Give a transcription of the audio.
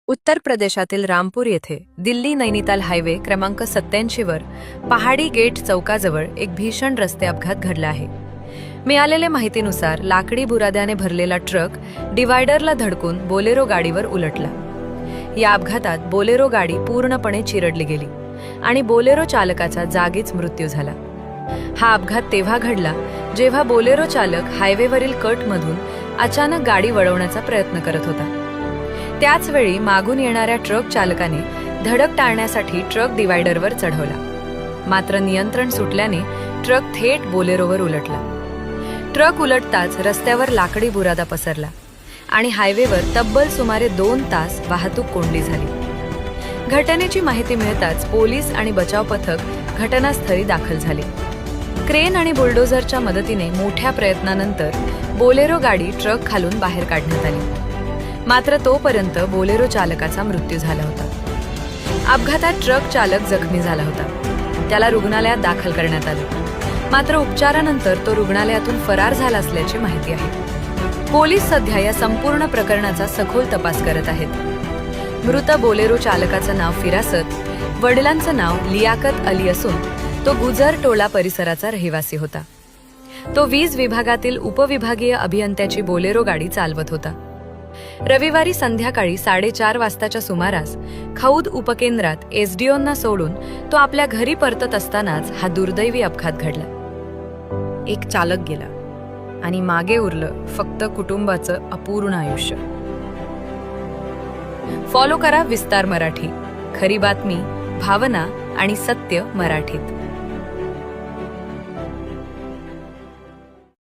उत्तर प्रदेशातील रामपूर येथे दिल्ली नैनिताल हायवे क्रमांक 87 वर पहाडी गेट चौकाजवळ एक भीषण रस्ते अपघात घडला आहे. मिळालेल्या माहितीनुसार लाकडी बुराद्याने भरलेला ट्रक डिवायडरला धडकून बोलेरो गाडीवर उलटला. या अपघातात बोलेरो गाडी पूर्णपणे चिरडली गेली आणि बोलेरो चालकाचा जागीच मृत्यू झाला. हा अपघात तेव्हा घडला जेव्हा बोलेरो चालक हायवेवरील कटमधून अचानक गाडी वळवण्याचा प्रयत्न करत होता. त्याच वेळी मागून येणाऱ्या ट्रक चालकाने धडक टाळण्यासाठी ट्रक डिवायडरवर चढवला. मात्र नियंत्रण सुटल्याने ट्रक थेट बोलेरोवर उलटला. ट्रक उलटताच रस्त्यावर लाकडी बुरादा पसरला आणि हायवेवर तब्बल सुमारे 2 तास वाहतूक कोंडली झाली. घटनेची माहिती मिळताच पोलीस आणि बचाव पथक घटनास्थळी दाखल झाले. क्रेन आणि बुलडोझरच्या मदतीने मोठ्या प्रयत्नानंतर बोलेरो गाडी ट्रक खालून बाहेर काढण्यात आली. मात्र तोपर्यंत बोलेरो चालकाचा मृत्यू झाला होता. अपघातात ट्रक चालक जखमी झाला होता. त्याला रुग्णालयात दाखल करण्यात आले. मात्र उपचारानंतर तो रुग्णालयातून फरार झाला असल्याची माहिती आहे. पोलीस सध्या या संपूर्ण प्रकरणाचा सखोल तपास करत आहेत. मृत बोलेरो चालकाचं नाव फिरासत, वडिलांचं नाव लियाकत अली असून तो गुजर टोला परिसराचा रहिवासी होता. तो वीज विभागातील उपविभागीय अभियंत्याची बोलेरो गाडी चालवत होता. रविवारी संध्याकाळी 4:30 वाजताच्या सुमारास खौद उपकेंद्रात एसडीओंना सोडून तो आपल्या घरी परतत असतानाच हा दुर्दैवी अपघात घडला. एक चालक गेला आणि मागे उरलं फक्त कुटुंबाचं अपूर्ण आयुष्य. फॉलो करा विस्तार मराठी. खरी बातमी, भावना आणि सत्य मराठीत.